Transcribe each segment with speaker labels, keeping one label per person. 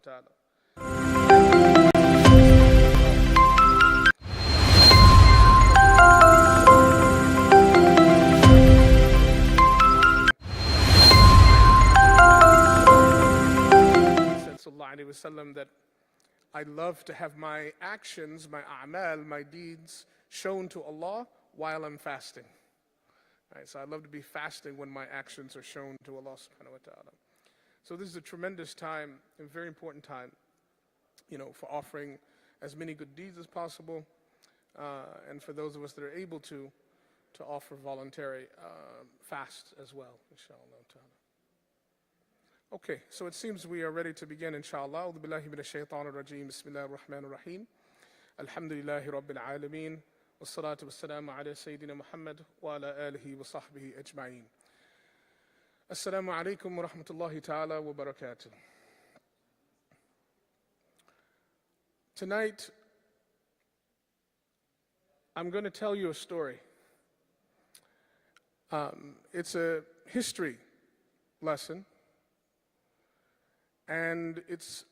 Speaker 1: That I love to have my actions, my a'mal, my deeds shown to Allah while I'm fasting. Right, so I love to be fasting when my actions are shown to Allah subhanahu wa ta'ala. So this is a tremendous time, a very important time, for offering as many good deeds as possible, and for those of us that are able to offer voluntary fasts as well, inshallah ta'ala. Okay, so it seems we are ready to begin, inshallah. A'udhu billahi minash shaitanir rajim. Bismillahir rahmanir rahim. Alhamdulillahi rabbil alameen. Wassalatu wassalamu ala Sayyidina Muhammad wa ala alihi wa sahbihi ajma'een. Assalamu alaikum wa rahmatullahi ta'ala wa barakatuh. Tonight, I'm going to tell you a story. It's a history lesson. And it's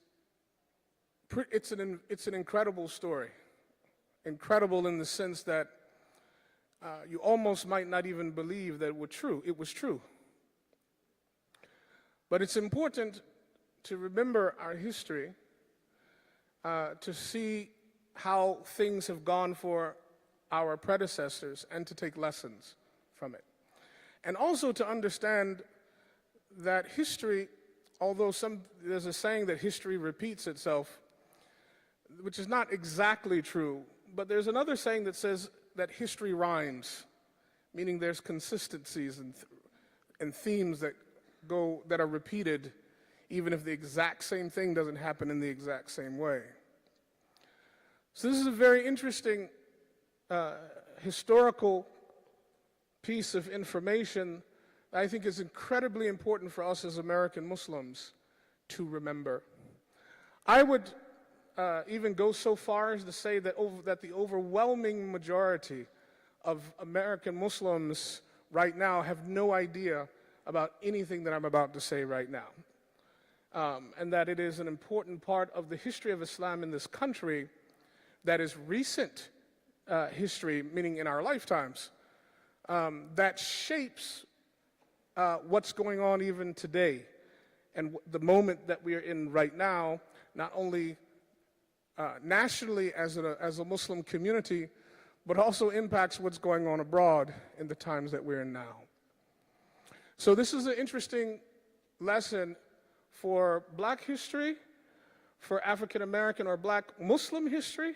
Speaker 1: an incredible story. Incredible in the sense that you almost might not even believe that it was true. But it's important to remember our history, to see how things have gone for our predecessors and to take lessons from it. And also to understand that history, although there's a saying that history repeats itself, which is not exactly true, but there's another saying that says that history rhymes, meaning there's consistencies and themes that are repeated, even if the exact same thing doesn't happen in the exact same way. So this is a very interesting historical piece of information I think is incredibly important for us as American Muslims to remember. I would even go so far as to say that the overwhelming majority of American Muslims right now have no idea about anything that I'm about to say right now. And that it is an important part of the history of Islam in this country that is recent history, meaning in our lifetimes, that shapes what's going on even today and the moment that we are in right now, not only nationally as a Muslim community, but also impacts what's going on abroad in the times that we're in now. So this is an interesting lesson for Black history, for African American or Black Muslim history,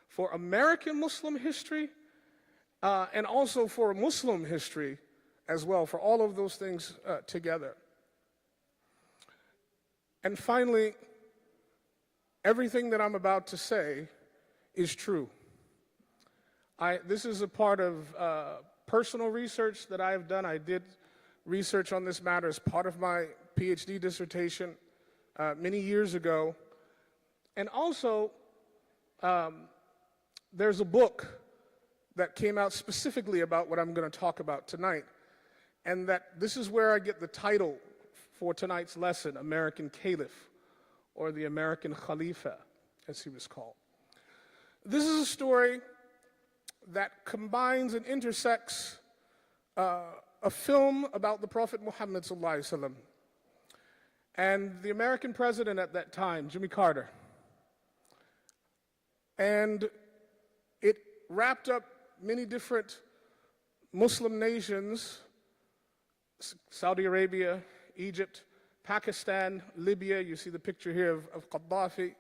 Speaker 1: for American Muslim history, and also for Muslim history as well, for all of those things together. And finally, everything that I'm about to say is true. This is a part of personal research that I have done. I did research on this matter as part of my PhD dissertation many years ago. And also, there's a book that came out specifically about what I'm going to talk about tonight. And that this is where I get the title for tonight's lesson, American Caliph, or the American Khalifa, as he was called. This is a story that combines and intersects a film about the Prophet Muhammad ﷺ and the American president at that time, Jimmy Carter. And it wrapped up many different Muslim nations, Saudi Arabia, Egypt, Pakistan, Libya. You see the picture here of Gaddafi.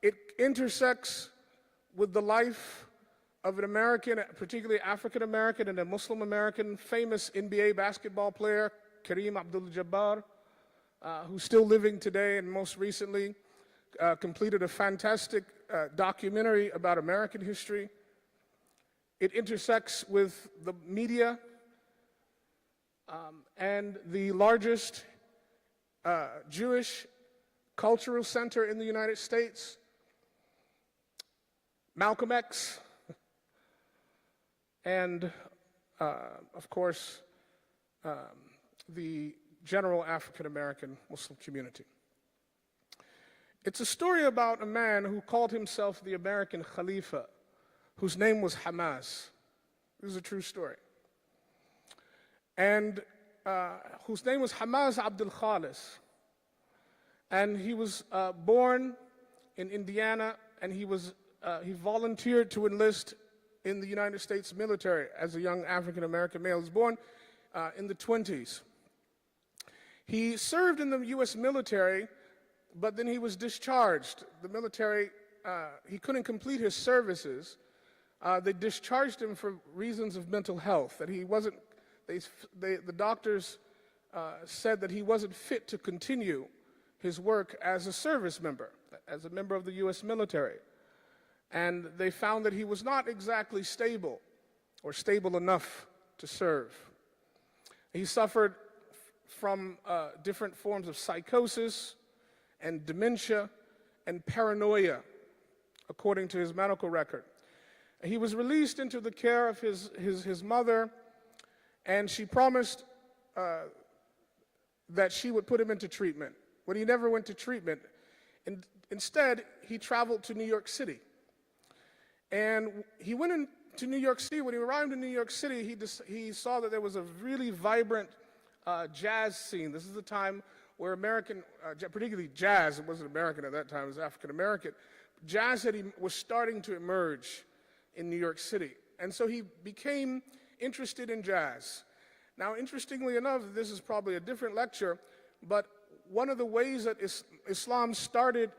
Speaker 1: It intersects with the life of an American, particularly African American and a Muslim American, famous NBA basketball player, Kareem Abdul-Jabbar, who's still living today and most recently completed a fantastic documentary about American history. It intersects with the media and the largest Jewish cultural center in the United States, Malcolm X, and of course, the general African American Muslim community. It's a story about a man who called himself the American Caliph, whose name was Hamas. This is a true story. And whose name was Hamas Abdul-Khalis. And he was born in Indiana, and he volunteered to enlist in the United States military as a young African-American male. He was born in the 20s. He served in the U.S. military, but then he was discharged. The military, he couldn't complete his services. They discharged him for reasons of mental health, that he wasn't, the doctors said that he wasn't fit to continue his work as a service member, as a member of the U.S. military. And they found that he was not exactly stable, or stable enough to serve. He suffered from different forms of psychosis and dementia and paranoia, according to his medical record. He was released into the care of his mother, and she promised that she would put him into treatment. But he never went to treatment. Instead, he traveled to New York City. And he went into New York City. When he arrived in New York City, he saw that there was a really vibrant jazz scene. This is the time where American, particularly jazz, it wasn't American at that time, it was African American, jazz was starting to emerge in New York City. And so he became interested in jazz. Now, interestingly enough, this is probably a different lecture, but one of the ways that Islam started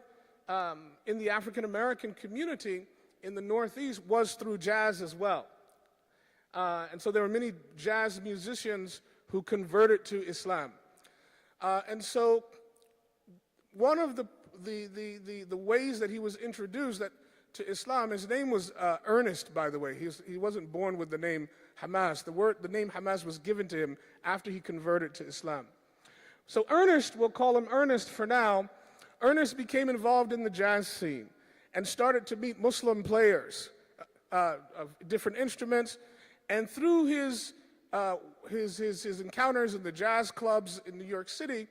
Speaker 1: in the African American community in the Northeast was through jazz as well. And so there were many jazz musicians who converted to Islam. And so one of the ways that he was introduced to Islam, his name was Ernest, by the way. He wasn't born with the name Hamas. The name Hamas was given to him after he converted to Islam. So Ernest, we'll call him Ernest for now, Ernest became involved in the jazz scene and started to meet Muslim players of different instruments. And through his encounters in the jazz clubs in New York City,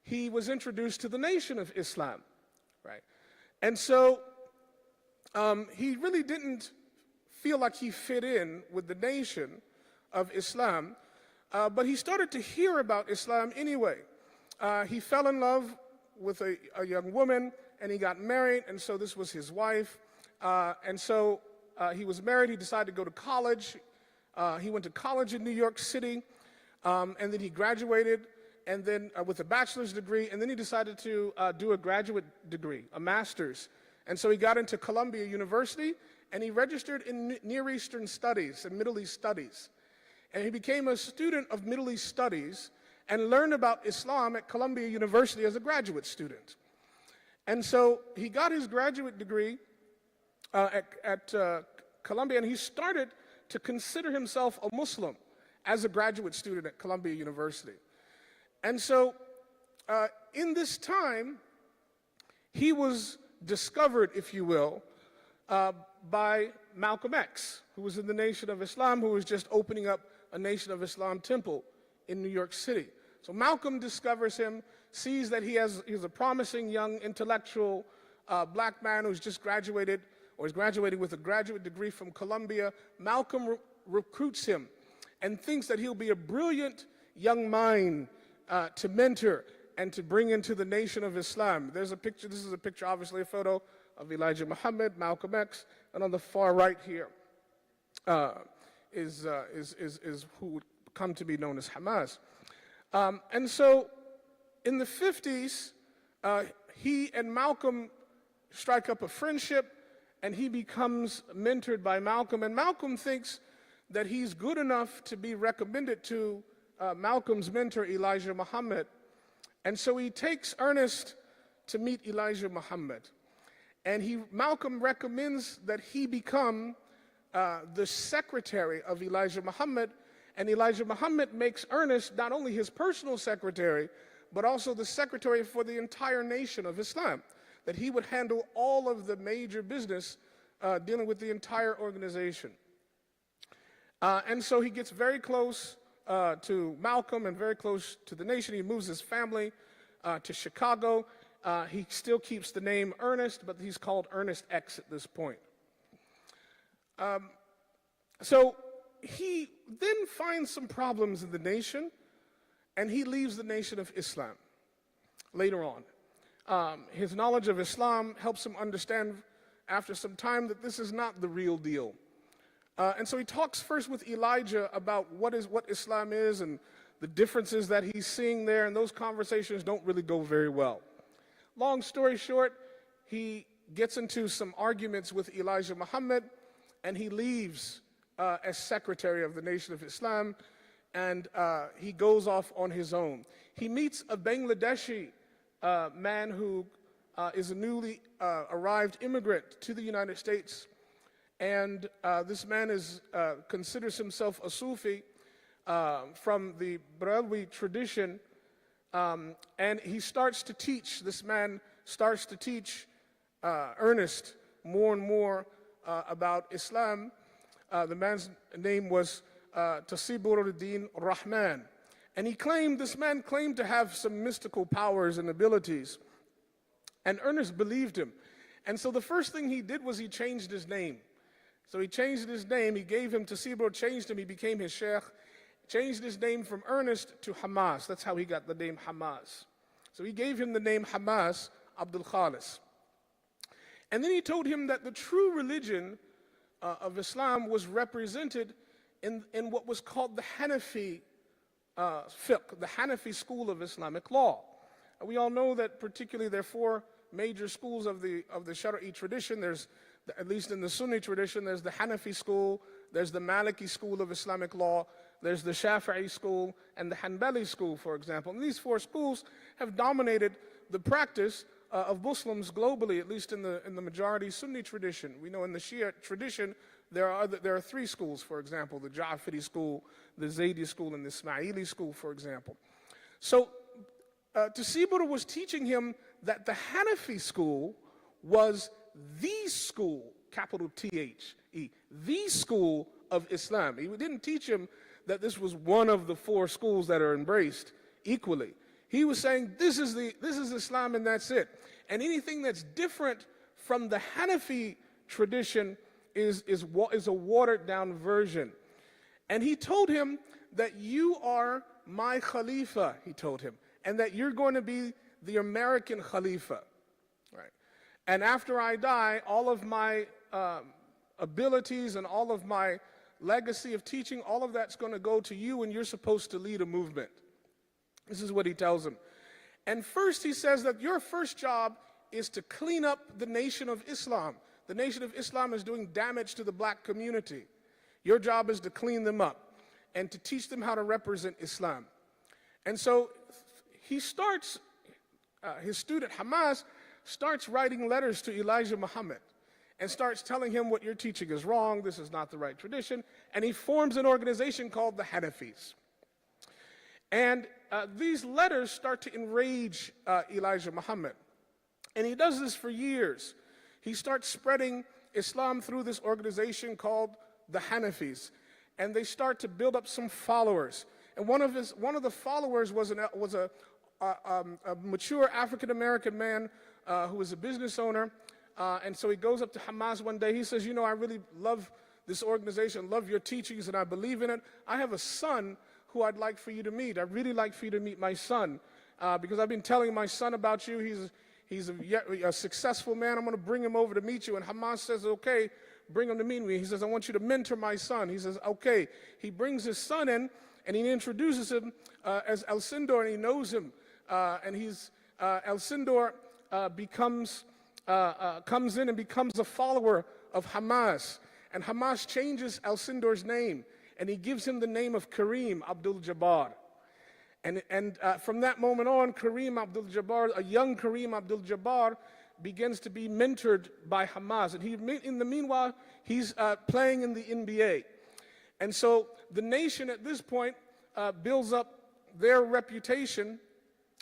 Speaker 1: he was introduced to the Nation of Islam, right? And so he really didn't feel like he fit in with the Nation of Islam, but he started to hear about Islam anyway. He fell in love with a young woman, and he got married, and so this was his wife. And so he was married. He decided to go to college. He went to college in New York City, and then he graduated, and then with a bachelor's degree, and then he decided to do a graduate degree, a master's. And so he got into Columbia University, and he registered in Near Eastern Studies and Middle East Studies. And he became a student of Middle East Studies and learned about Islam at Columbia University as a graduate student. And so he got his graduate degree at Columbia, and he started to consider himself a Muslim as a graduate student at Columbia University. And so in this time, he was discovered, if you will, by Malcolm X, who was in the Nation of Islam, who was just opening up a Nation of Islam temple in New York City. So Malcolm discovers him, sees that he's a promising young intellectual black man who's just graduated, or is graduating with a graduate degree from Columbia. Malcolm recruits him and thinks that he'll be a brilliant young mind to mentor and to bring into the Nation of Islam. There's a picture, this is a picture, obviously a photo of Elijah Muhammad, Malcolm X, and on the far right here is who would come to be known as Hamas. And so in the 50s, he and Malcolm strike up a friendship, and he becomes mentored by Malcolm. And Malcolm thinks that he's good enough to be recommended to Malcolm's mentor, Elijah Muhammad. And so he takes Ernest to meet Elijah Muhammad. And Malcolm recommends that he become the secretary of Elijah Muhammad. And Elijah Muhammad makes Ernest not only his personal secretary, but also the secretary for the entire Nation of Islam, that he would handle all of the major business dealing with the entire organization. And so he gets very close to Malcolm and very close to the nation. He moves his family to Chicago, he still keeps the name Ernest, but he's called Ernest X at this point. So he then finds some problems in the nation, and he leaves the nation of Islam later on. His knowledge of Islam helps him understand after some time that this is not the real deal. And so he talks first with Elijah about what Islam is and the differences that he's seeing there, and those conversations don't really go very well. Long story short, he gets into some arguments with Elijah Muhammad, and he leaves as secretary of the Nation of Islam, and he goes off on his own. He meets a Bangladeshi man who is a newly arrived immigrant to the United States, and this man considers himself a Sufi from the Barelwi tradition, and he starts to teach, this man starts to teach Ernest more and more about Islam. The man's name was Tasibur-ud-Din Rahman. And this man claimed to have some mystical powers and abilities. And Ernest believed him. And so the first thing he did was he changed his name. So he changed his name, he gave him Tasibur, changed him, he became his sheikh, changed his name from Ernest to Hamas. That's how he got the name Hamas. So he gave him the name Hamas Abdul Khalis. And then he told him that the true religion of Islam was represented in what was called the Hanafi fiqh, the Hanafi school of Islamic law. We all know that particularly there are four major schools of the Shari'i tradition. There's, at least in the Sunni tradition, there's the Hanafi school, there's the Maliki school of Islamic law, there's the Shafi'i school, and the Hanbali school, for example. And these four schools have dominated the practice of Muslims globally, at least in the majority Sunni tradition. We know in the Shia tradition, there are three schools, for example, the Ja'fari school, the Zaydi school, and the Ismaili school, for example. So Tasibur was teaching him that the Hanafi school was the school, capital T-H-E, the school of Islam. He didn't teach him that this was one of the four schools that are embraced equally. He was saying, this is Islam and that's it. And anything that's different from the Hanafi tradition is a watered down version. And he told him that you are my Khalifa, he told him, and that you're going to be the American Khalifa. Right? And after I die, all of my abilities and all of my legacy of teaching, all of that's going to go to you, and you're supposed to lead a movement. This is what he tells him. And first he says that your first job is to clean up the Nation of Islam. The Nation of Islam is doing damage to the black community. Your job is to clean them up and to teach them how to represent Islam. And so he starts, his student Hamas starts writing letters to Elijah Muhammad and starts telling him what you're teaching is wrong, this is not the right tradition, and he forms an organization called the Hanafis. And these letters start to enrage Elijah Muhammad. And he does this for years. He starts spreading Islam through this organization called the Hanafis. And they start to build up some followers. And one of the followers was a mature African-American man who was a business owner. And so he goes up to Hamas one day. He says, you know, I really love this organization, love your teachings, and I believe in it. I have a son who I'd like for you to meet. I'd really like for you to meet my son because I've been telling my son about you. He's a successful man. I'm going to bring him over to meet you. And Hamas says, okay, bring him to meet me. He says, I want you to mentor my son. He says, okay. He brings his son in, and he introduces him as El Sindor, and he knows him. And El Sindor comes in and becomes a follower of Hamas. And Hamas changes El Sindor's name, and he gives him the name of Kareem Abdul-Jabbar. And from that moment on, Kareem Abdul-Jabbar, a young Kareem Abdul-Jabbar, begins to be mentored by Hamas. And in the meanwhile, he's playing in the NBA. And so the nation at this point builds up their reputation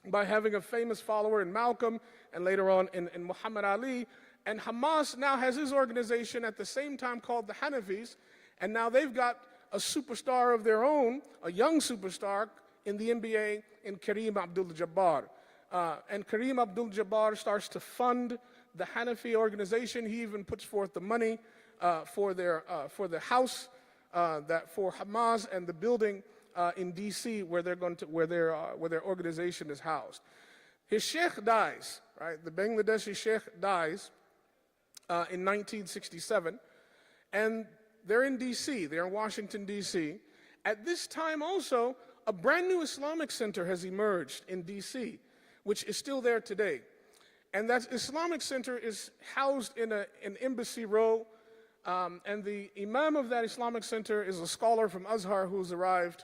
Speaker 1: by having a famous follower in Malcolm and later on in Muhammad Ali. And Hamas now has his organization at the same time called the Hanafis. And now they've got a superstar of their own, a young superstar in the NBA in Kareem Abdul-Jabbar. And Kareem Abdul-Jabbar starts to fund the Hanafi organization. He even puts forth the money for the house for Hamas and the building in D.C. where their organization is housed. His sheikh dies, right? The Bangladeshi sheikh dies in 1967, and they're in D.C., they're in Washington, D.C. At this time also, a brand new Islamic center has emerged in D.C., which is still there today. And that Islamic center is housed in an embassy row, and the imam of that Islamic center is a scholar from Azhar who's arrived,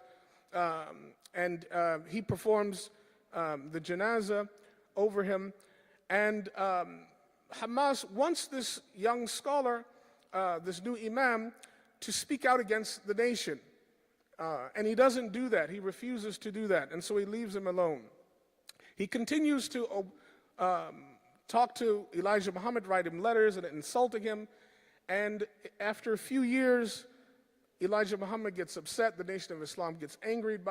Speaker 1: and he performs the janazah over him. And Hamas wants this young scholar, this new imam, to speak out against the nation. And he doesn't do that. He refuses to do that. And so he leaves him alone. He continues to talk to Elijah Muhammad, write him letters and insulting him. And after a few years, Elijah Muhammad gets upset. The Nation of Islam gets angered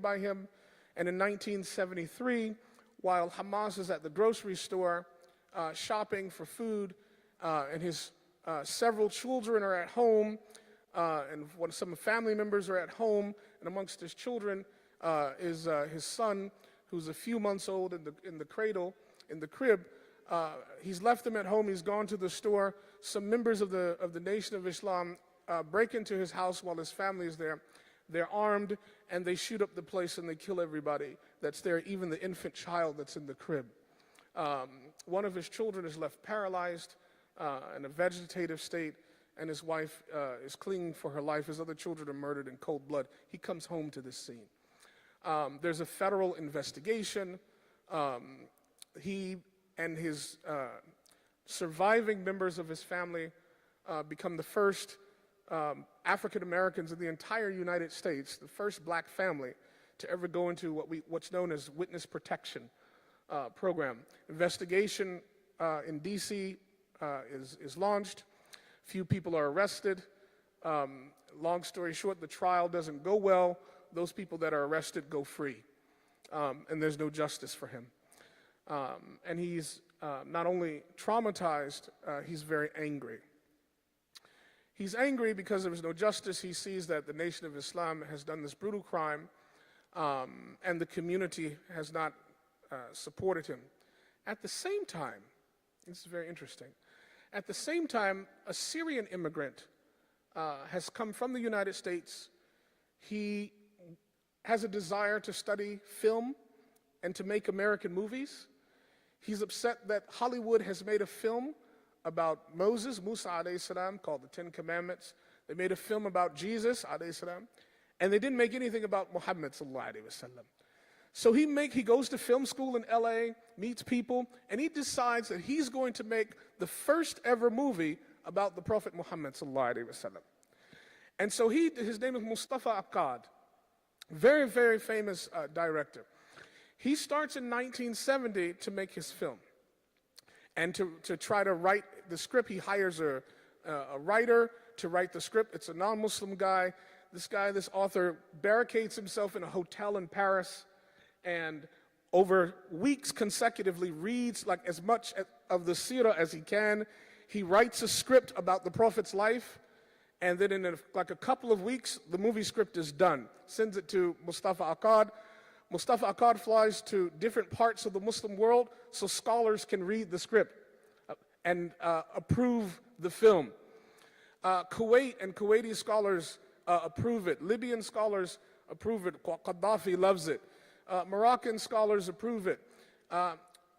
Speaker 1: by him. And in 1973, while Hamas is at the grocery store shopping for food, and his several children are at home, and some family members are at home, and amongst his children is his son, who's a few months old in the cradle, in the crib. He's left them at home. He's gone to the store. Some members of the Nation of Islam break into his house while his family is there. They're armed, and they shoot up the place, and they kill everybody that's there, even the infant child that's in the crib. One of his children is left paralyzed in a vegetative state, and his wife is clinging for her life. His other children are murdered in cold blood. He comes home to this scene. There's a federal investigation. He and his surviving members of his family become the first African Americans in the entire United States, the first black family to ever go into what's known as witness protection program. Investigation in D.C. is launched. Few people are arrested. Long story short, the trial doesn't go well. Those people that are arrested go free, and there's no justice for him. And he's not only traumatized, he's very angry. He's angry because there is no justice. He sees that the Nation of Islam has done this brutal crime, and the community has not supported him. At the same time, this is very interesting, at the same time, a Syrian immigrant has come from the United States. He has a desire to study film and to make American movies. He's upset that Hollywood has made a film about Moses, Musa alayhi salam, called the Ten Commandments. They made a film about Jesus alayhi salam, and they didn't make anything about Muhammad sallallahu alayhi wasallam. So he goes to film school in LA, meets people, and he decides that he's going to make the first ever movie about the Prophet Muhammad sallallahu alayhi wasallam. And so his name is Mustafa Akkad, very, very famous director. He starts in 1970 to make his film. And to try to write the script, he hires a writer to write the script. It's a non-Muslim guy. This author barricades himself in a hotel in Paris, and over weeks consecutively reads like as much of the seerah as he can. He writes a script about the Prophet's life, and then in a couple of weeks, the movie script is done. Sends it to Mustafa Akkad. Mustafa Akkad flies to different parts of the Muslim world so scholars can read the script and approve the film. Kuwait and Kuwaiti scholars approve it. Libyan scholars approve it. Gaddafi loves it. Moroccan scholars approve it.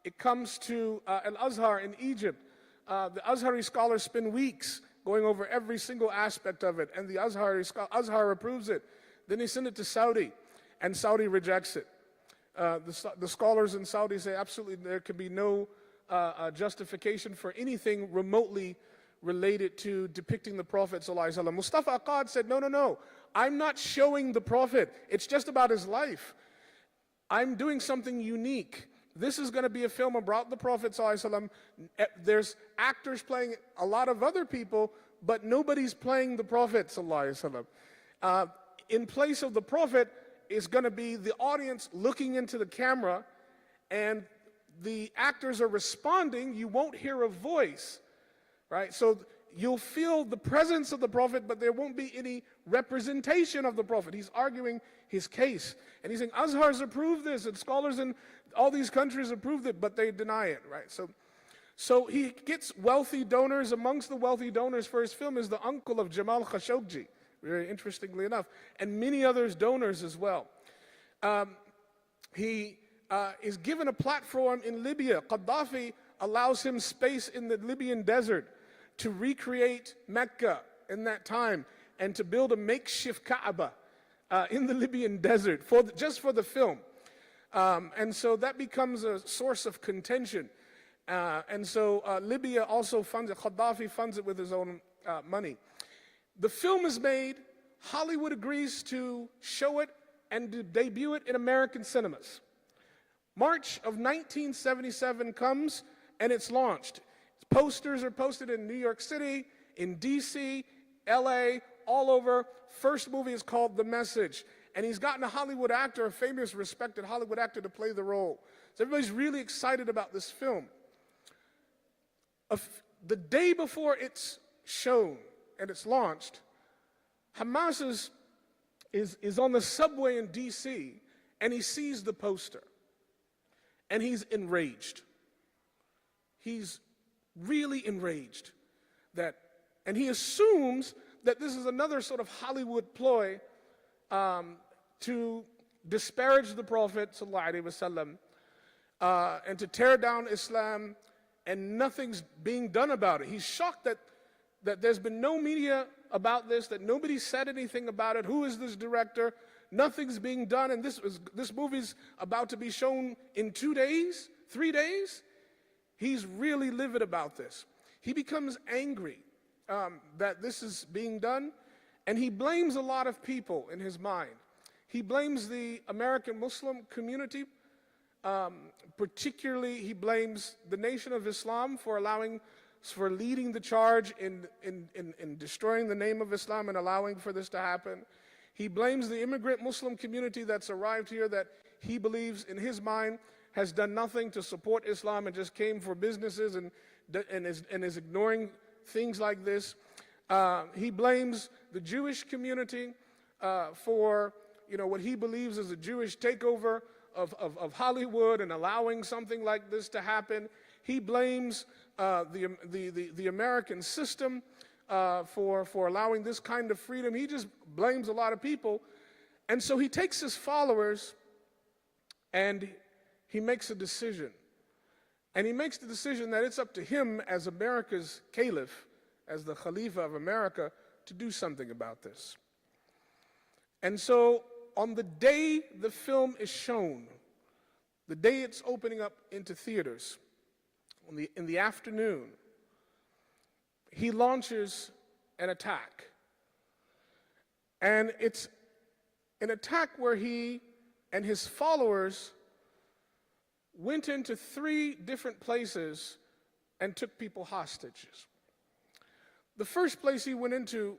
Speaker 1: It comes to Al-Azhar in Egypt. The Azhari scholars spend weeks going over every single aspect of it, and the Azhar approves it. Then they send it to Saudi, and Saudi rejects it. The scholars in Saudi say absolutely there can be no justification for anything remotely related to depicting the Prophet ﷺ. Mustafa Akkad said, no, I'm not showing the Prophet. It's just about his life. I'm doing something unique. This is going to be a film about the Prophet ﷺ. There's actors playing a lot of other people, but nobody's playing the Prophet ﷺ. In place of the Prophet is going to be the audience looking into the camera, and the actors are responding, you won't hear a voice, right? So you'll feel the presence of the Prophet, but there won't be any representation of the Prophet. He's arguing his case. And he's saying, Azhar's approved this, and scholars in all these countries approved it, but they deny it, right? So he gets wealthy donors. Amongst the wealthy donors for his film is the uncle of Jamal Khashoggi, very interestingly enough, and many others donors as well. He is given a platform in Libya. Gaddafi allows him space in the Libyan desert to recreate Mecca in that time and to build a makeshift Kaaba in the Libyan desert just for the film. And so that becomes a source of contention. And so Libya also funds it. Gaddafi funds it with his own money. The film is made. Hollywood agrees to show it and to debut it in American cinemas. March of 1977 comes and it's launched. Posters are posted in New York City, in DC, LA, all over. First movie is called The Message. And he's gotten a Hollywood actor, a famous, respected Hollywood actor, to play the role. So everybody's really excited about this film. The day before it's shown and it's launched, Hamas is on the subway in DC and he sees the poster. And he's enraged. He's really enraged and he assumes that this is another sort of Hollywood ploy to disparage the Prophet ﷺ, and to tear down Islam, and nothing's being done about it. He's shocked that there's been no media about this, that nobody said anything about it. Who is this director? Nothing's being done, and this movie's about to be shown in 2 days, 3 days. He's really livid about this. He becomes angry that this is being done, and he blames a lot of people in his mind. He blames the American Muslim community. Particularly, he blames the Nation of Islam for leading the charge in destroying the name of Islam and allowing for this to happen. He blames the immigrant Muslim community that's arrived here that he believes, in his mind, has done nothing to support Islam and just came for businesses and is ignoring things like this. He blames the Jewish community for what he believes is a Jewish takeover of Hollywood and allowing something like this to happen. He blames the American system for allowing this kind of freedom. He just blames a lot of people. And so he takes his followers and he makes a decision. And he makes the decision that it's up to him as America's Caliph, as the Khalifa of America, to do something about this. And so on the day the film is shown, the day it's opening up into theaters, in the afternoon, he launches an attack. And it's an attack where he and his followers went into 3 different places and took people hostages. The first place he went into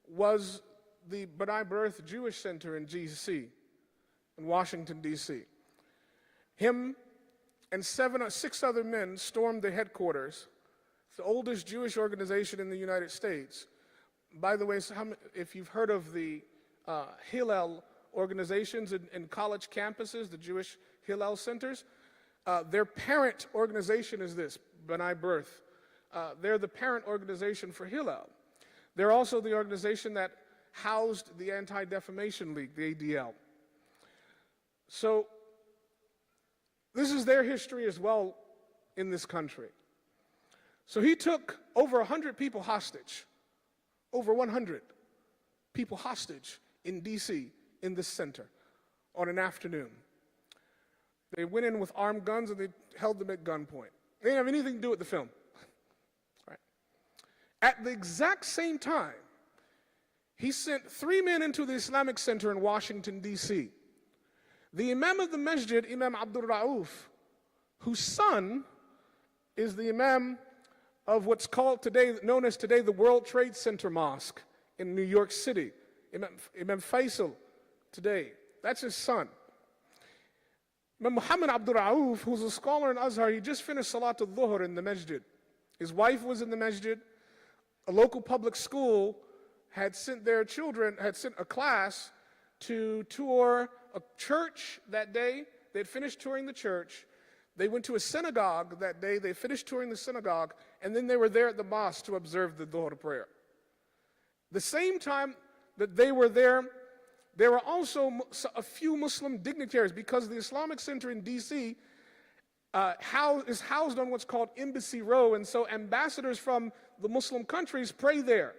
Speaker 1: was the B'nai B'rith Jewish Center in D.C., in Washington, D.C. Him and 6 other men stormed the headquarters. It's the oldest Jewish organization in the United States. By the way, if you've heard of the Hillel organizations in college campuses, the Jewish Hillel centers, their parent organization is this, B'nai B'rith. They're the parent organization for Hillel. They're also the organization that housed the Anti-Defamation League, the ADL. So this is their history as well in this country. So he took over 100 people hostage, over 100 people hostage in D.C. in this center on an afternoon. They went in with armed guns and they held them at gunpoint. They didn't have anything to do with the film. Right. At the exact same time, he sent 3 men into the Islamic Center in Washington, D.C. The Imam of the Masjid, Imam Abdur-Rauf, whose son is the Imam of what's called today, known as today, the World Trade Center Mosque in New York City. Imam Faisal today, that's his son. Imam Muhammad Abdur-Rauf, who's a scholar in Azhar, he just finished Salat al-Dhuhr in the masjid. His wife was in the masjid. A local public school had sent their children, had sent a class to tour a church that day. They had finished touring the church. They went to a synagogue that day. They finished touring the synagogue, and then they were there at the mosque to observe the Dhuhr prayer. The same time that they were there were also a few Muslim dignitaries, because the Islamic Center in D.C. is housed on what's called Embassy Row, and so ambassadors from the Muslim countries pray there.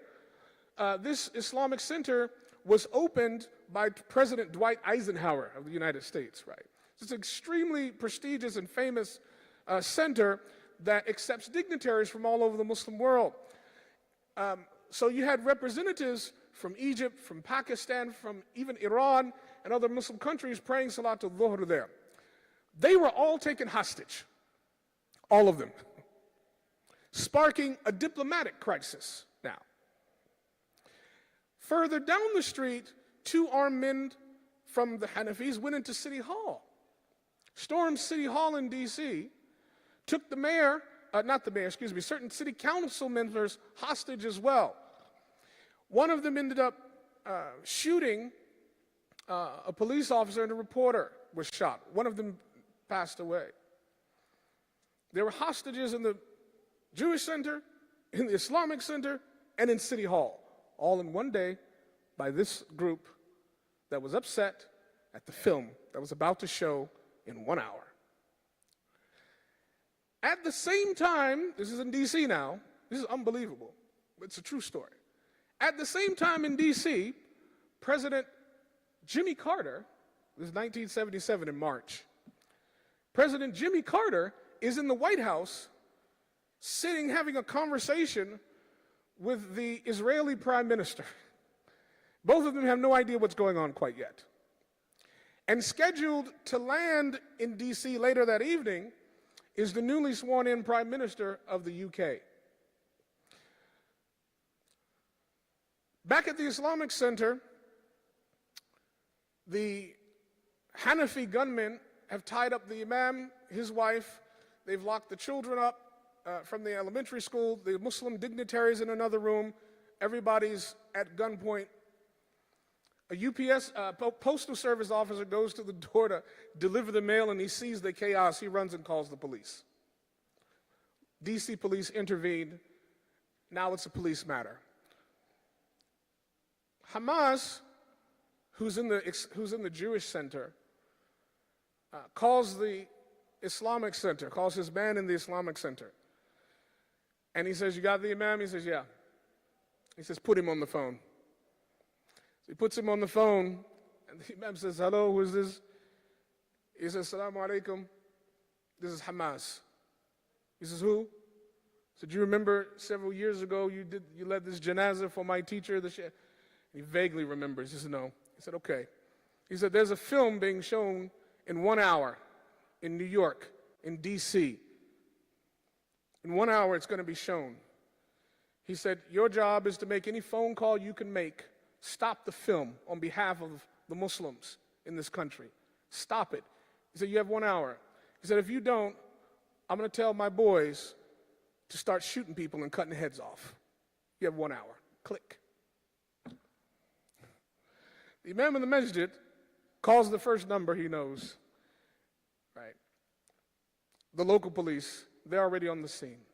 Speaker 1: This Islamic Center was opened by President Dwight Eisenhower of the United States, right? It's an extremely prestigious and famous center that accepts dignitaries from all over the Muslim world. So you had representatives from Egypt, from Pakistan, from even Iran and other Muslim countries praying Salat al-Dhuhr there. They were all taken hostage, all of them, sparking a diplomatic crisis now. Further down the street, two armed men from the Hanafis went into City Hall, stormed City Hall in D.C., took certain city council members hostage as well. One of them ended up shooting a police officer, and a reporter was shot. One of them passed away. There were hostages in the Jewish Center, in the Islamic Center, and in City Hall, all in one day by this group that was upset at the film that was about to show in 1 hour. At the same time, this is in D.C. now, this is unbelievable, but it's a true story. At the same time in D.C., President Jimmy Carter, this is 1977 in March, President Jimmy Carter is in the White House sitting having a conversation with the Israeli Prime Minister. Both of them have no idea what's going on quite yet. And scheduled to land in D.C. later that evening is the newly sworn-in Prime Minister of the UK. Back at the Islamic Center, the Hanafi gunmen have tied up the imam, his wife. They've locked the children up from the elementary school, the Muslim dignitaries in another room. Everybody's at gunpoint. A UPS postal service officer goes to the door to deliver the mail, and he sees the chaos. He runs and calls the police. DC police intervened. Now it's a police matter. Hamas, who's in the Jewish Center, calls the Islamic Center, calls his man in the Islamic Center. And he says, "You got the imam?" He says, "Yeah." He says, "Put him on the phone." So he puts him on the phone, and the imam says, "Hello, who is this?" He says, "Assalamu alaikum. This is Hamas." He says, "Who?" He said, "You remember several years ago you led this janazah for my teacher, the Sheikh?" He vaguely remembers. He said, "No." He said, "Okay." He said, "There's a film being shown in 1 hour in New York, in D.C. In 1 hour, it's going to be shown." He said, "Your job is to make any phone call you can make. Stop the film on behalf of the Muslims in this country. Stop it." He said, "You have 1 hour." He said, "If you don't, I'm going to tell my boys to start shooting people and cutting heads off. You have 1 hour." Click. The imam in the masjid calls the first number he knows, right? The local police, they're already on the scene.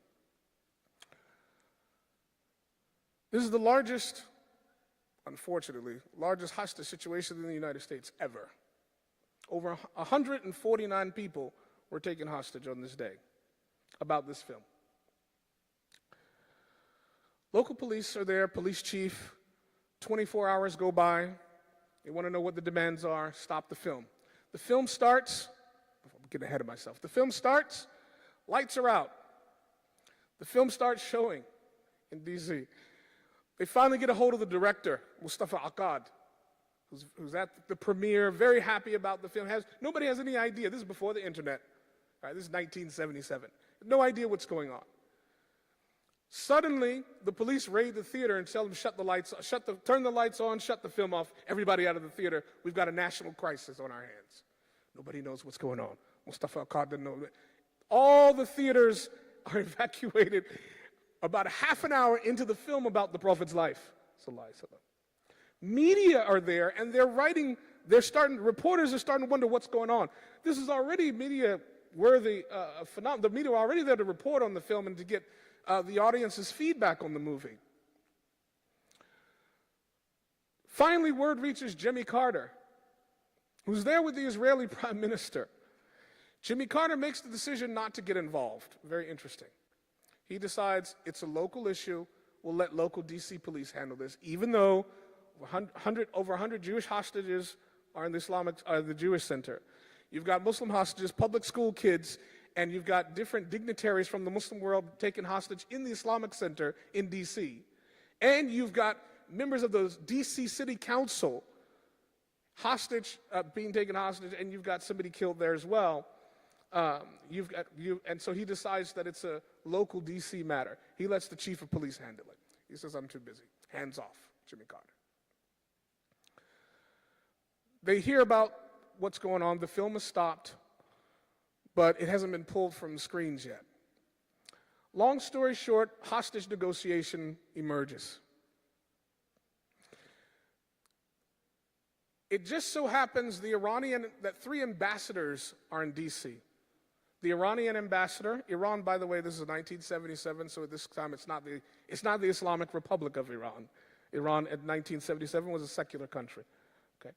Speaker 1: This is the largest, unfortunately, largest hostage situation in the United States ever. Over 149 people were taken hostage on this day about this film. Local police are there, police chief, 24 hours go by. They want to know what the demands are. Stop the film. The film starts, I'm getting ahead of myself. The film starts, lights are out. The film starts showing in D.C. They finally get a hold of the director, Mustafa Akkad, who's at the premiere, very happy about the film. Nobody has any idea. This is before the internet. Right? This is 1977. No idea what's going on. Suddenly, the police raid the theater and tell them, turn the lights on, shut the film off, everybody out of the theater. We've got a national crisis on our hands. Nobody knows what's going on. Mustafa al-Qadr didn't know. All the theaters are evacuated about a half an hour into the film about the Prophet's life. Media are there, and they're writing, reporters are starting to wonder what's going on. This is already media-worthy phenomenon. The media are already there to report on the film and to get the audience's feedback on the movie. Finally, word reaches Jimmy Carter, who's there with the Israeli Prime Minister. Jimmy Carter makes the decision not to get involved. Very interesting. He decides it's a local issue. We'll let local DC police handle this, even though over 100 Jewish hostages are in the Jewish Center. You've got Muslim hostages, public school kids, and you've got different dignitaries from the Muslim world taken hostage in the Islamic Center in DC. And you've got members of the DC City Council being taken hostage, and you've got somebody killed there as well. And so he decides that it's a local DC matter. He lets the chief of police handle it. He says, I'm too busy. Hands off, Jimmy Carter. They hear about what's going on. The film is stopped, but it hasn't been pulled from the screens yet. Long story short, hostage negotiation emerges. It just so happens that 3 ambassadors are in DC. The Iranian ambassador, Iran, by the way, this is 1977, so at this time it's not the Islamic Republic of Iran. Iran at 1977 was a secular country. Okay.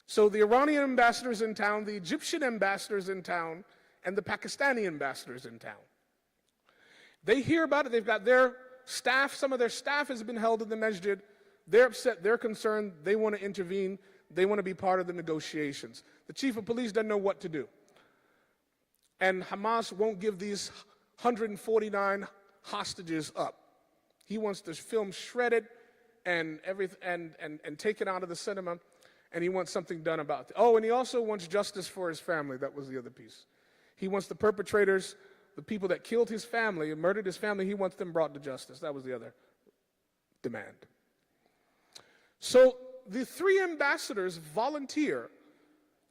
Speaker 1: So the Iranian ambassador is in town, the Egyptian ambassador is in town, and the Pakistani ambassador is in town. They hear about it. They've got their staff. Some of their staff has been held in the masjid. They're upset. They're concerned. They want to intervene. They want to be part of the negotiations. The chief of police doesn't know what to do. And Hamas won't give these 149 hostages up. He wants the film shredded and taken out of the cinema, and he wants something done about it. Oh, and he also wants justice for his family. That was the other piece. He wants the perpetrators, the people that killed his family and murdered his family, he wants them brought to justice. That was the other demand. So the 3 ambassadors volunteer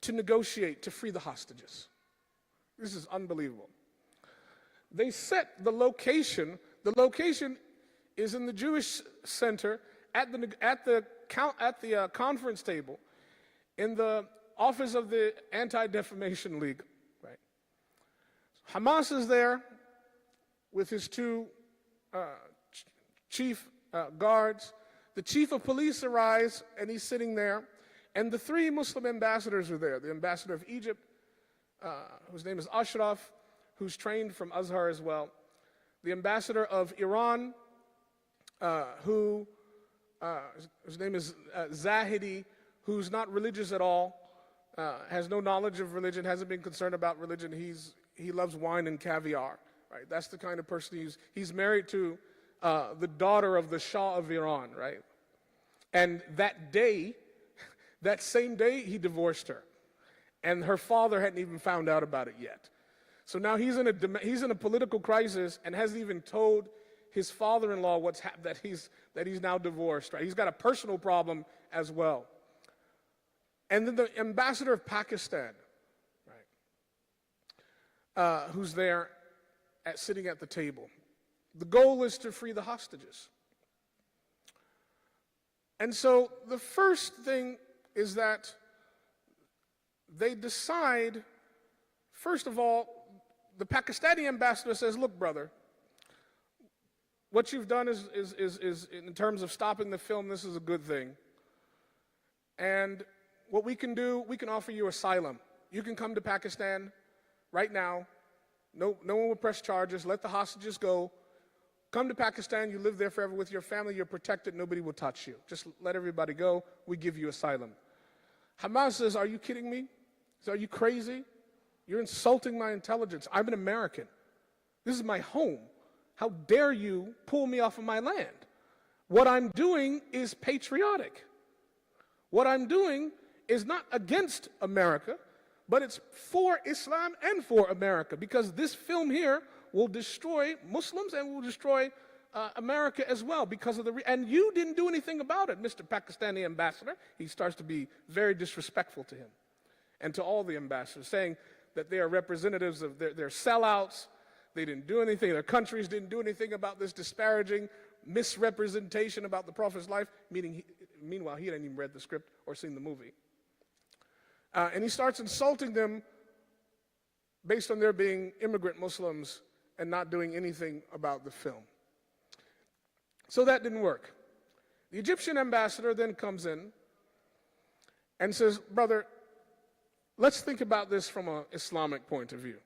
Speaker 1: to negotiate to free the hostages. This is unbelievable. They set the location. The location is in the Jewish Center at the conference table in the office of the Anti-Defamation League. Right. Hamas is there with his 2 chief guards. The chief of police arrives, and he's sitting there. And the 3 Muslim ambassadors are there. The ambassador of Egypt, whose name is Ashraf, who's trained from Azhar as well. The ambassador of Iran, whose name is Zahidi, who's not religious at all, has no knowledge of religion, hasn't been concerned about religion. He loves wine and caviar. Right? That's the kind of person he's married to the daughter of the Shah of Iran, right? And that same day, he divorced her. And her father hadn't even found out about it yet. So now he's in a political crisis and hasn't even told his father-in-law that he's now divorced. Right? He's got a personal problem as well. And then the ambassador of Pakistan, right, who's there sitting at the table. The goal is to free the hostages. And so the first thing is that they decide, first of all, the Pakistani ambassador says, look, brother, what you've done is in terms of stopping the film, this is a good thing. And what we can do, we can offer you asylum. You can come to Pakistan right now. No one will press charges. Let the hostages go. Come to Pakistan. You live there forever with your family. You're protected. Nobody will touch you. Just let everybody go. We give you asylum. Hamas says, are you kidding me? Are you crazy? You're insulting my intelligence. I'm an American. This is my home. How dare you pull me off of my land? What I'm doing is patriotic. What I'm doing is not against America, but it's for Islam and for America, because this film here will destroy Muslims and will destroy America as well because of and you didn't do anything about it, Mr. Pakistani ambassador. He starts to be very disrespectful to him. and to all the ambassadors, saying that they are representatives of their sellouts. They didn't do anything. Their countries didn't do anything about this disparaging misrepresentation about the Prophet's life, meanwhile, he hadn't even read the script or seen the movie. And he starts insulting them based on their being immigrant Muslims and not doing anything about the film. So that didn't work. The Egyptian ambassador then comes in and says, brother, let's think about this from an Islamic point of view.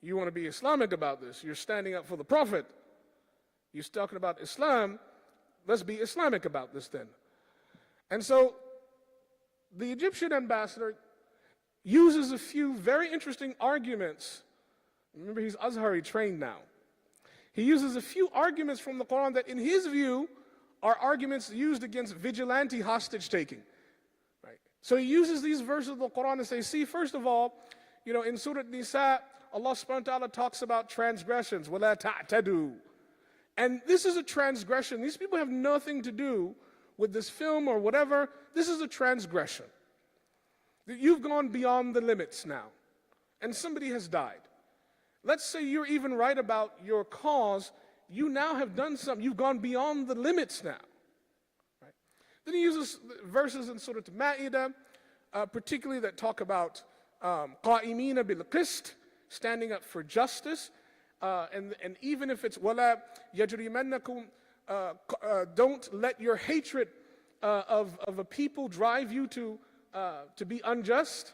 Speaker 1: You want to be Islamic about this. You're standing up for the Prophet. You're talking about Islam. Let's be Islamic about this then. And so the Egyptian ambassador uses a few very interesting arguments. Remember, he's Azhari trained now. He uses a few arguments from the Quran that, in his view, are arguments used against vigilante hostage-taking. Right? So he uses these verses of the Quran and says, see, first of all, in Surah Nisa, Allah subhanahu wa ta'ala talks about transgressions. وَلَا تَعْتَدُوا. And this is a transgression. These people have nothing to do with this film or whatever. This is a transgression. You've gone beyond the limits now, and somebody has died. Let's say you're even right about your cause. You now have done something. You've gone beyond the limits now. Right? Then he uses verses in Surah Ma'idah, particularly that talk about qa'imina bil qist, standing up for justice. And even if it's wala yajrimannakum, don't let your hatred of a people drive you to be unjust.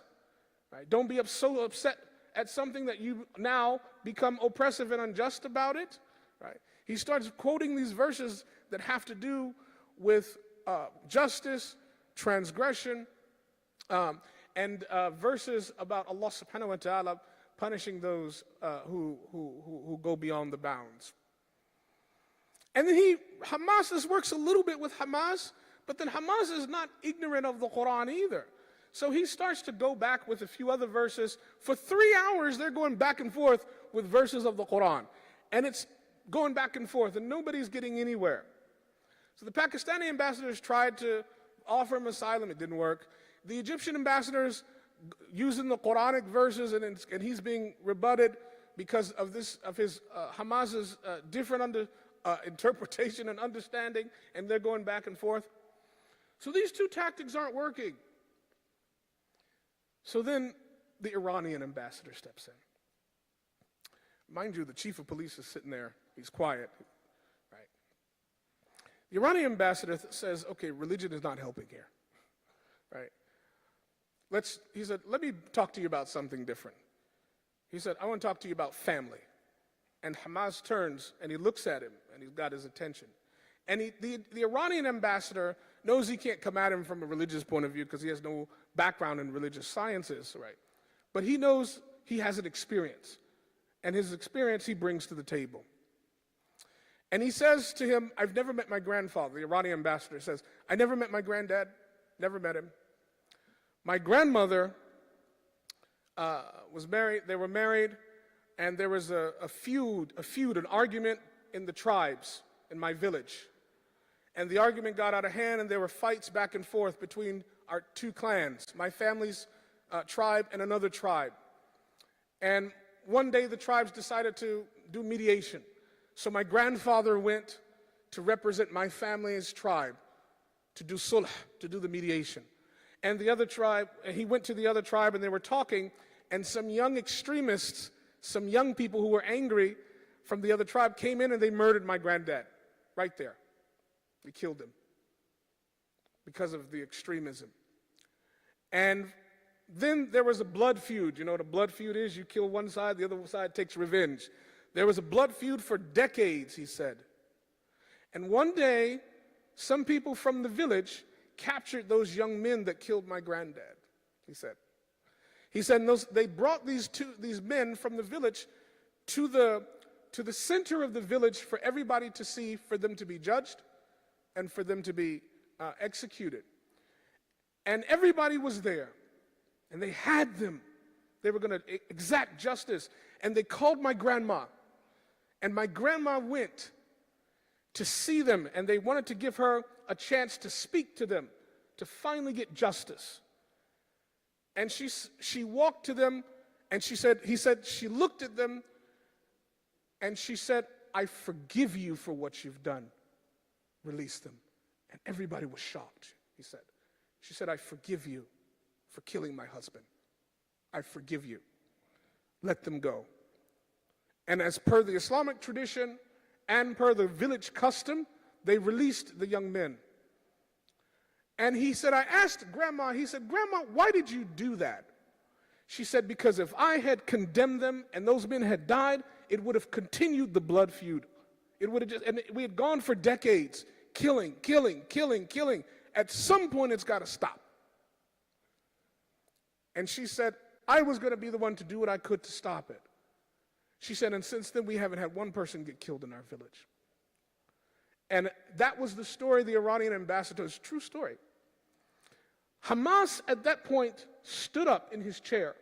Speaker 1: Right? Don't be so upset at something that you now become oppressive and unjust about it. Right? He starts quoting these verses that have to do with justice, transgression, and verses about Allah subhanahu wa ta'ala punishing those who go beyond the bounds. And then this works a little bit with Hamas, but then Hamas is not ignorant of the Quran either. So he starts to go back with a few other verses. For 3 hours, they're going back and forth with verses of the Quran. And it's going back and forth, and nobody's getting anywhere. So the Pakistani ambassadors tried to offer him asylum. It didn't work. The Egyptian ambassadors using the Quranic verses, and he's being rebutted because of his Hamas's different interpretation and understanding, and they're going back and forth. So these two tactics aren't working. So then the Iranian ambassador steps in. Mind you, the chief of police is sitting there. He's quiet. Right? The Iranian ambassador says, okay, religion is not helping here. Right? He said, let me talk to you about something different. He said, I want to talk to you about family. And Hamas turns and he looks at him and he's got his attention. And the Iranian ambassador knows he can't come at him from a religious point of view because he has no background in religious sciences, right? But he knows he has an experience. And his experience he brings to the table. And he says to him, I've never met my grandfather. The Iranian ambassador says, I never met my granddad, never met him. My grandmother was married, they were married, and there was a feud, an argument in the tribes in my village. And the argument got out of hand, and there were fights back and forth between our two clans, my family's tribe and another tribe. And one day the tribes decided to do mediation. So my grandfather went to represent my family's tribe to do sulh, to do the mediation. And the other tribe, he went to the other tribe and they were talking, and some young extremists, some young people who were angry from the other tribe came in and they murdered my granddad right there. They killed him because of the extremism. And then there was a blood feud. You know what a blood feud is? You kill one side, the other side takes revenge. There was a blood feud for decades, he said. And one day, some people from the village captured those young men that killed my granddad, he said. He said they brought these men from the village to the center of the village for everybody to see, for them to be judged and for them to be executed. And everybody was there, and they had them. They were going to exact justice, and they called my grandma, and my grandma went to see them, and they wanted to give her a chance to speak to them, to finally get justice. And she walked to them, and he said, she looked at them, and she said, I forgive you for what you've done. Release them. And everybody was shocked, he said. She said, I forgive you for killing my husband. I forgive you. Let them go. And as per the Islamic tradition and per the village custom, they released the young men. And he said, I asked Grandma, he said, Grandma, why did you do that? She said, because if I had condemned them and those men had died, it would have continued the blood feud. It would have just, and we had gone for decades, killing. At some point, it's got to stop. And she said, I was going to be the one to do what I could to stop it. She said, and since then, we haven't had one person get killed in our village. And that was the story, the Iranian ambassador's true story. Hamas, at that point, stood up in his chair.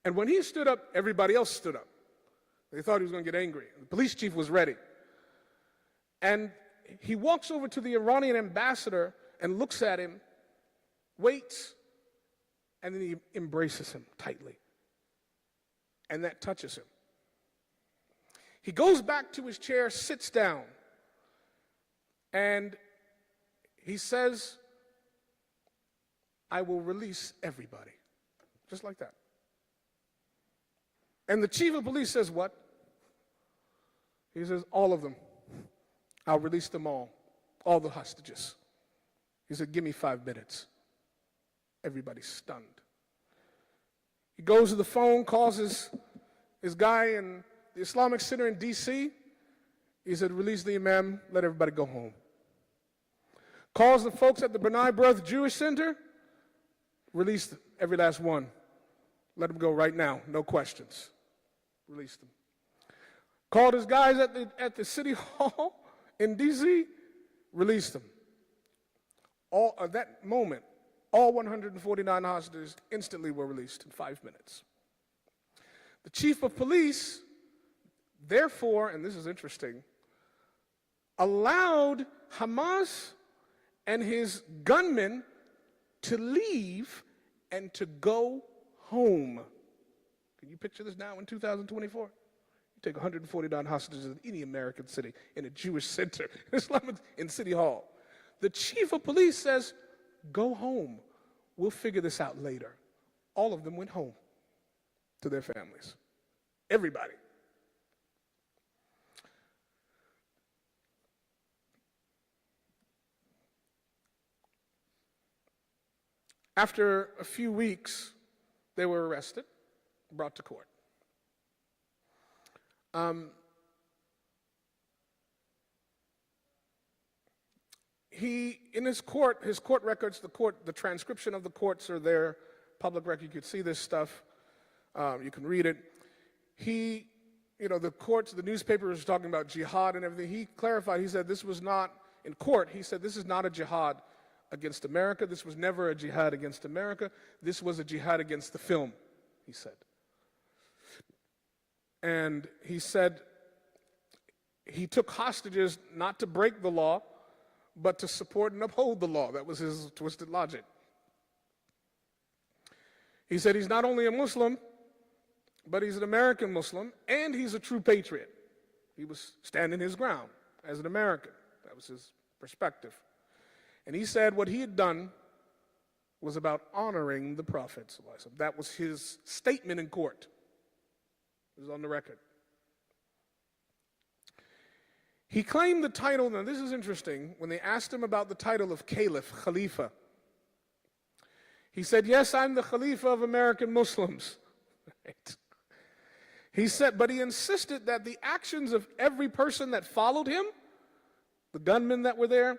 Speaker 1: And when he stood up, everybody else stood up. They thought he was going to get angry. The police chief was ready. And he walks over to the Iranian ambassador and looks at him, waits, and then he embraces him tightly. And that touches him. He goes back to his chair, sits down, and he says, I will release everybody. Just like that. And the chief of police says, what? He says, all of them. I'll release them all the hostages. He said, give me 5 minutes. Everybody's stunned. He goes to the phone, calls his guy in the Islamic Center in D.C. He said, release the imam, let everybody go home. Calls the folks at the B'nai B'rith Jewish Center, release every last one. Let them go right now, no questions. Release them. Called his guys at the city hall in D.C., released them. All at that moment, all 149 hostages instantly were released in 5 minutes. The chief of police, therefore, and this is interesting, allowed Hamas and his gunmen to leave and to go home. Can you picture this now in 2024? You take 149 hostages in any American city, in a Jewish center, in City Hall. The chief of police says, go home. We'll figure this out later. All of them went home to their families. Everybody. After a few weeks, they were arrested, brought to court. In his court records, the transcription of the courts are there, public record. You could see this stuff. You can read it. The courts, the newspapers were talking about jihad and everything. He clarified, he said this was not, in court, he said this is not a jihad against America. This was never a jihad against America. This was a jihad against the film, he said. And he said he took hostages not to break the law, but to support and uphold the law. That was his twisted logic. He said he's not only a Muslim, but he's an American Muslim, and he's a true patriot. He was standing his ground as an American. That was his perspective. And he said what he had done was about honoring the Prophet. That was his statement in court. It was on the record. He claimed the title, now this is interesting, when they asked him about the title of Caliph, Khalifa. He said, yes, I'm the Khalifa of American Muslims. Right. He said, but he insisted that the actions of every person that followed him, the gunmen that were there,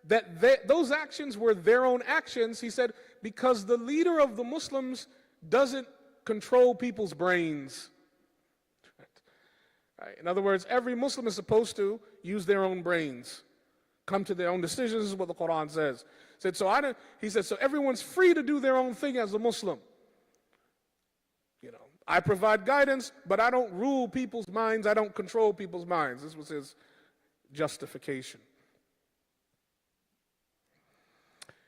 Speaker 1: that those actions were their own actions, he said, because the leader of the Muslims doesn't control people's brains. Right. In other words, every Muslim is supposed to use their own brains, come to their own decisions, is what the Quran says. He said, so everyone's free to do their own thing as a Muslim. I provide guidance, but I don't rule people's minds, I don't control people's minds. This was his justification.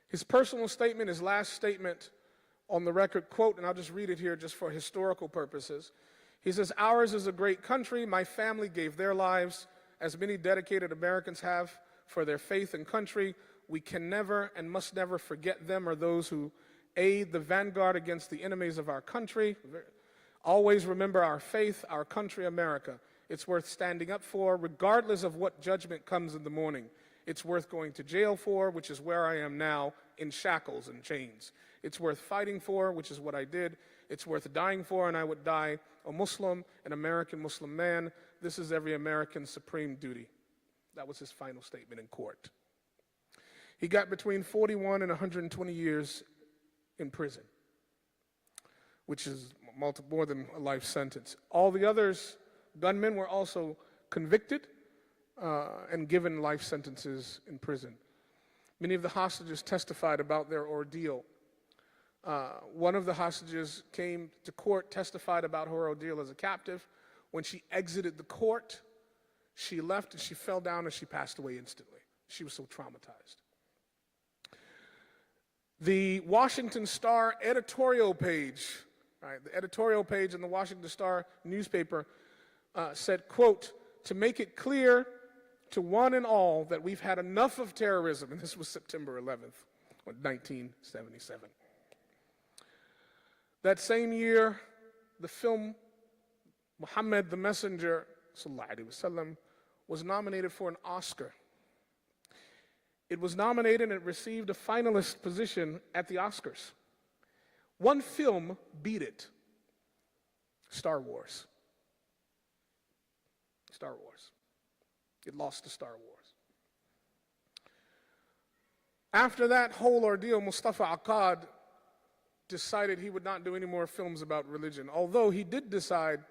Speaker 1: His personal statement, his last statement, on the record quote, and I'll just read it here just for historical purposes. He says, "Ours is a great country. My family gave their lives, as many dedicated Americans have, for their faith and country. We can never and must never forget them or those who aid the vanguard against the enemies of our country. Always remember our faith, our country, America. It's worth standing up for, regardless of what judgment comes in the morning. It's worth going to jail for, which is where I am now, in shackles and chains. It's worth fighting for, which is what I did. It's worth dying for, and I would die a Muslim, an American Muslim man. This is every American's supreme duty." That was his final statement in court. He got between 41 and 120 years in prison, which is more than a life sentence. All the others, gunmen, were also convicted and given life sentences in prison. Many of the hostages testified about their ordeal. One of the hostages came to court, testified about her ordeal as a captive. When she exited the court, she left and she fell down and she passed away instantly. She was so traumatized. The Washington Star editorial page, right, the editorial page in the Washington Star newspaper said, quote, "To make it clear to one and all that we've had enough of terrorism," and this was September 11th, 1977. That same year, the film Muhammad the Messenger sallallahu alaihi wasallam was nominated for an Oscar. It was nominated and it received a finalist position at the Oscars. One film beat it: Star Wars. Star Wars. It lost to Star Wars. After that whole ordeal, Mustafa Akkad decided he would not do any more films about religion, although he did decide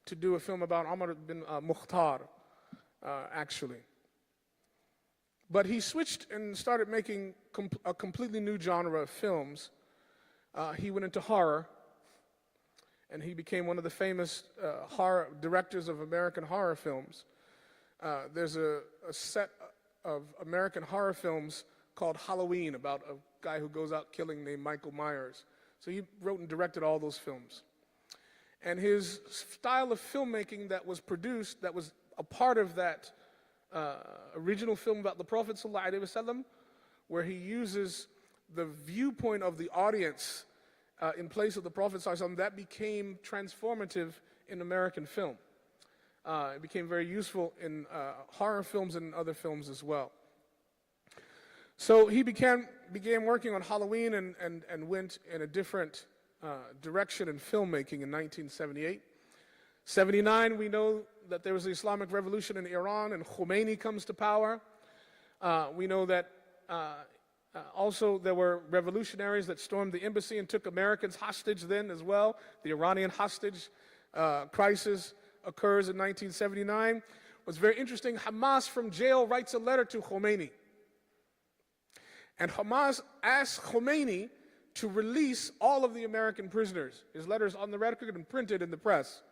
Speaker 1: to do a film about Umar bin Mukhtar, actually. But he switched and started making a completely new genre of films. He went into horror, and he became one of the famous horror directors of American horror films. There's a set of American horror films called Halloween, about a guy who goes out killing named Michael Myers. So he wrote and directed all those films. And his style of filmmaking that was produced, that was a part of that original film about the Prophet ﷺ, where he uses the viewpoint of the audience in place of the Prophet ﷺ, that became transformative in American film. It became very useful in horror films and other films as well. So he began working on Halloween and went in a different direction in filmmaking in 1978. 79, we know that there was the Islamic Revolution in Iran and Khomeini comes to power. We know that also there were revolutionaries that stormed the embassy and took Americans hostage then as well. The Iranian hostage crisis occurs in 1979. What's very interesting, Hamas from jail writes a letter to Khomeini. And Hamas asks Khomeini to release all of the American prisoners. His letter's on the record and printed in the press.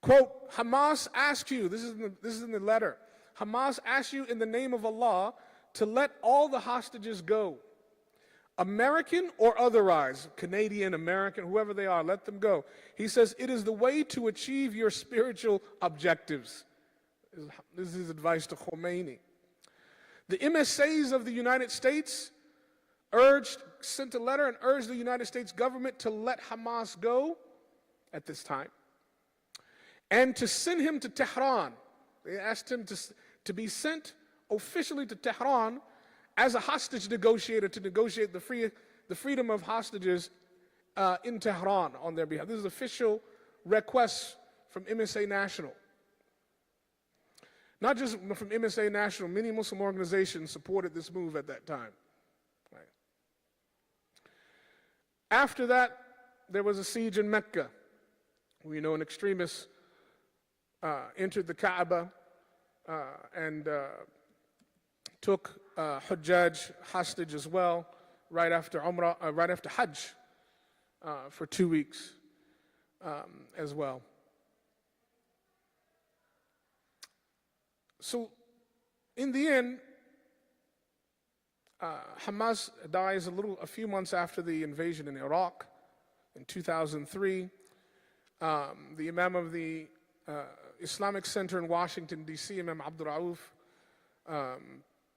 Speaker 1: Quote, "Hamas asks you," this is in the letter, "Hamas asks you in the name of Allah to let all the hostages go. American or otherwise, Canadian, American, whoever they are, let them go. He says, it is the way to achieve your spiritual objectives." This is his advice to Khomeini. The MSAs of the United States sent a letter and urged the United States government to let Hamas go at this time and to send him to Tehran. They asked him to be sent officially to Tehran as a hostage negotiator to negotiate the freedom of hostages in Tehran on their behalf. This is official requests from MSA National. Not just from MSA National, many Muslim organizations supported this move at that time. Right. After that, there was a siege in Mecca. We know an extremist entered the Kaaba and took Hujjaj hostage as well, right after Hajj, for 2 weeks as well. So, in the end, Hamas dies a few months after the invasion in Iraq in 2003. The Imam of the Islamic Center in Washington, D.C., Imam Abdur-Rashid,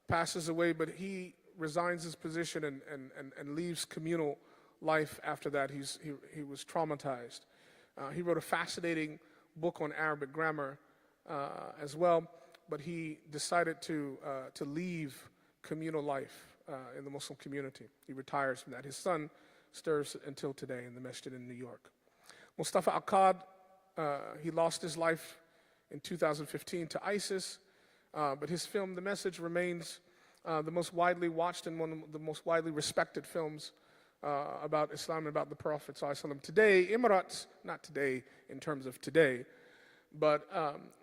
Speaker 1: passes away, but he resigns his position and leaves communal life after that. He was traumatized. He wrote a fascinating book on Arabic grammar as well, but he decided to leave communal life in the Muslim community. He retires from that. His son serves until today in the masjid in New York. Mustafa Akkad, he lost his life in 2015 to ISIS, but his film, The Message, remains the most widely watched and one of the most widely respected films about Islam and about the Prophet ﷺ. Today, Emirates, not today in terms of today, but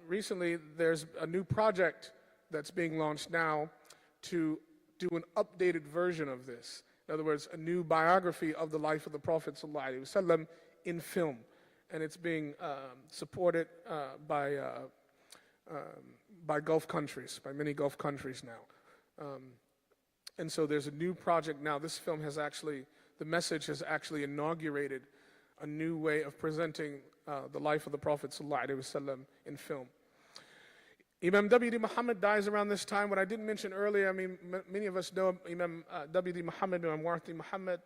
Speaker 1: recently there's a new project that's being launched now to do an updated version of this. In other words, a new biography of the life of the Prophet ﷺ in film. And it's being supported by Gulf countries, by many Gulf countries now. And so there's a new project now. This film has actually, The Message has actually inaugurated a new way of presenting the life of the Prophet ﷺ in film. Imam W.D. Muhammad dies around this time. What I didn't mention earlier, I mean, many of us know Imam W.D. Muhammad, Imam Warthi Muhammad,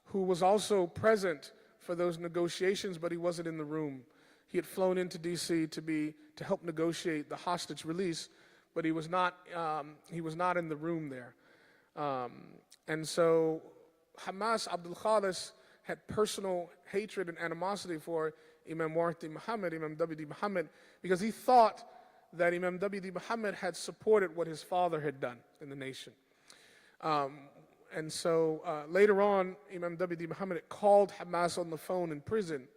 Speaker 1: who was also present for those negotiations, but he wasn't in the room. He had flown into D.C. to help negotiate the hostage release, but he was not in the room there. And so Hamas Abdul Khalis had personal hatred and animosity for Imam Warthi Muhammad, Imam W.D. Muhammad, because he thought that Imam W.D. Muhammad had supported what his father had done in the nation. And so later on, Imam W.D. Muhammad called Hamas on the phone in prison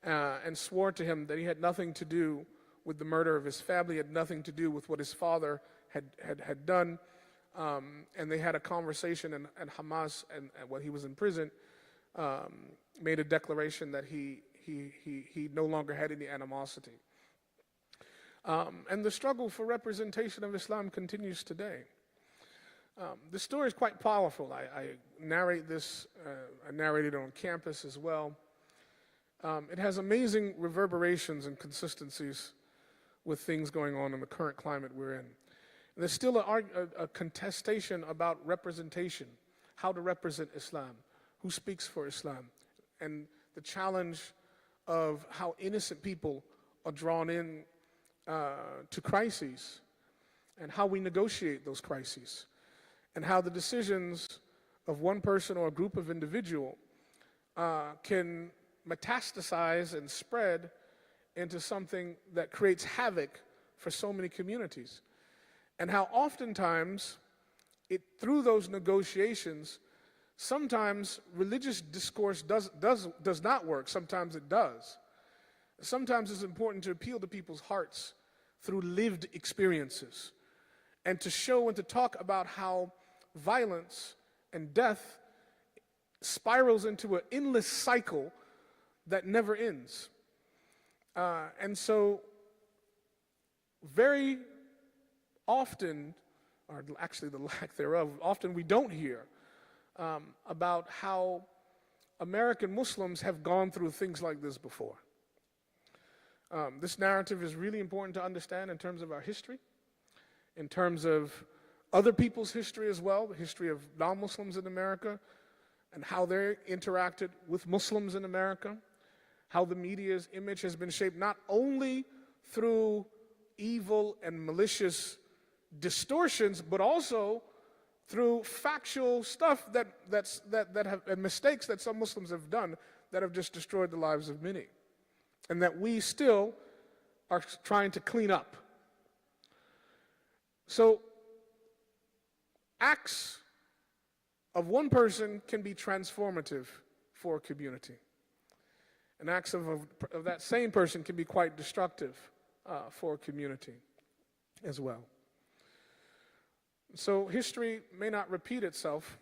Speaker 1: and swore to him that he had nothing to do with the murder of his family, had nothing to do with what his father had done. And they had a conversation, and Hamas, and when he was in prison, made a declaration that he no longer had any animosity. And the struggle for representation of Islam continues today. The story is quite powerful. I narrate this, I narrated it on campus as well. It has amazing reverberations and consistencies with things going on in the current climate we're in. There's still a contestation about representation, how to represent Islam, who speaks for Islam, and the challenge of how innocent people are drawn in to crises, and how we negotiate those crises, and how the decisions of one person or a group of individuals can metastasize and spread into something that creates havoc for so many communities. And how oftentimes, through those negotiations, sometimes religious discourse does not work, sometimes it does. Sometimes it's important to appeal to people's hearts through lived experiences, and to show and to talk about how violence and death spirals into an endless cycle that never ends. And so very often, or actually the lack thereof, often we don't hear about how American Muslims have gone through things like this before. This narrative is really important to understand in terms of our history, in terms of other people's history as well, the history of non-Muslims in America, and how they interacted with Muslims in America, how the media's image has been shaped not only through evil and malicious distortions, but also through factual stuff that have, and mistakes that some Muslims have done that have just destroyed the lives of many, and that we still are trying to clean up. So acts of one person can be transformative for a community, and acts of that same person can be quite destructive for a community as well. So history may not repeat itself,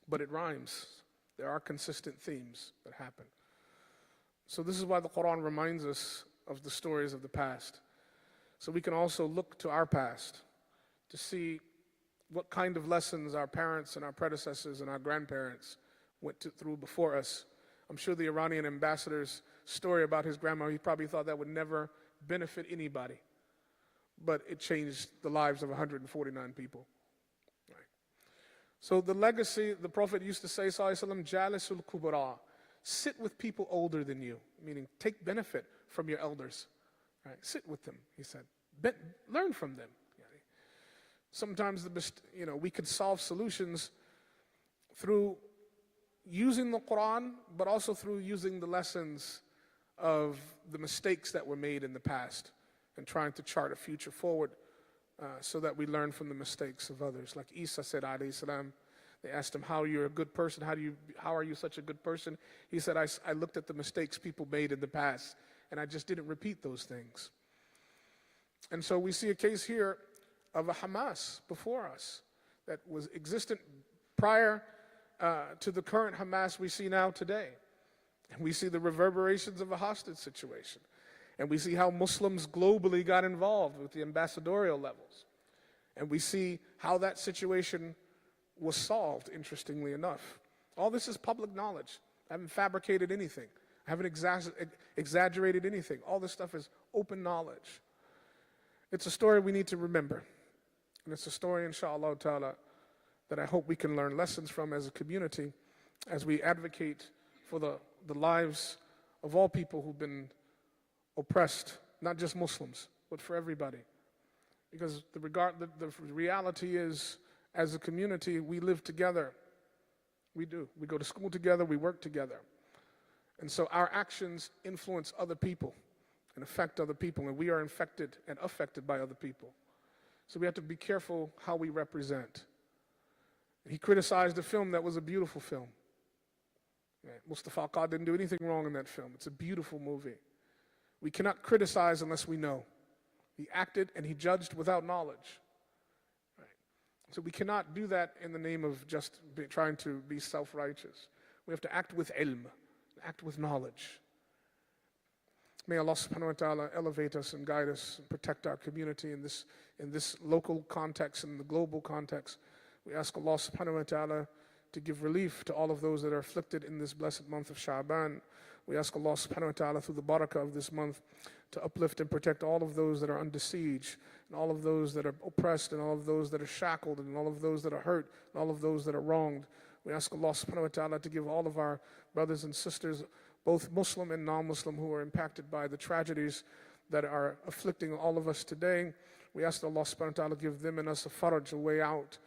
Speaker 1: but it rhymes. There are consistent themes that happen. So this is why the Quran reminds us of the stories of the past, so we can also look to our past to see what kind of lessons our parents and our predecessors and our grandparents went through before us. I'm sure the Iranian ambassador's story about his grandma, he probably thought that would never benefit anybody. But it changed the lives of 149 people. Right. So the legacy, the Prophet used to say, sallallahu alaihi wasallam, jalisul kubra, sit with people older than you, meaning take benefit from your elders. Right. Sit with them, he said. Learn from them. Sometimes we could solve solutions through using the Quran, but also through using the lessons of the mistakes that were made in the past and trying to chart a future forward so that we learn from the mistakes of others. Like Isa said, alayhi salam, they asked him, how are you a good person? How are you such a good person? He said, I looked at the mistakes people made in the past and I just didn't repeat those things. And so we see a case here of a Hamas before us that was existent prior to the current Hamas we see now today. And we see the reverberations of a hostage situation. And we see how Muslims globally got involved with the ambassadorial levels. And we see how that situation was solved, interestingly enough. All this is public knowledge. I haven't fabricated anything. I haven't exaggerated anything. All this stuff is open knowledge. It's a story we need to remember. And it's a story, inshallah ta'ala, that I hope we can learn lessons from as a community as we advocate for the lives of all people who've been oppressed, not just Muslims, but for everybody. Because the reality is, as a community, we live together. We do. We go to school together, we work together. And so our actions influence other people and affect other people, and we are infected and affected by other people. So we have to be careful how we represent. He criticized a film that was a beautiful film. Mustafa Akkad didn't do anything wrong in that film. It's a beautiful movie. We cannot criticize unless we know. He acted and he judged without knowledge. Right. So we cannot do that in the name of just trying to be self-righteous. We have to act with ilm, act with knowledge. May Allah subhanahu wa ta'ala elevate us and guide us and protect our community in this local context and the global context. We ask Allah subhanahu wa ta'ala to give relief to all of those that are afflicted in this blessed month of Sha'ban. We ask Allah subhanahu wa ta'ala through the barakah of this month to uplift and protect all of those that are under siege, and all of those that are oppressed, and all of those that are shackled, and all of those that are hurt, and all of those that are wronged. We ask Allah subhanahu wa ta'ala to give all of our brothers and sisters, both Muslim and non-Muslim, who are impacted by the tragedies that are afflicting all of us today. We ask Allah subhanahu wa ta'ala give them and us a faraj, a way out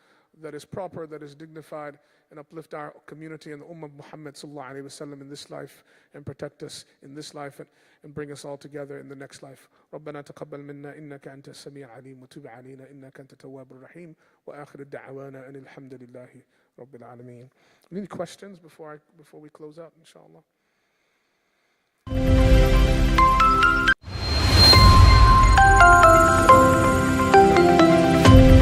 Speaker 1: that is proper, that is dignified, and uplift our community and the Ummah of Muhammad sallallahu alayhi wa sallam in this life, and protect us in this life, and bring us all together in the next life. ربنا تقبل منا إنك أنت السميع العليم وتب علينا إنك أنت التواب الرحيم وآخر الدعوانا أن الحمد لله رب العالمين. Any questions before we close out, inshallah?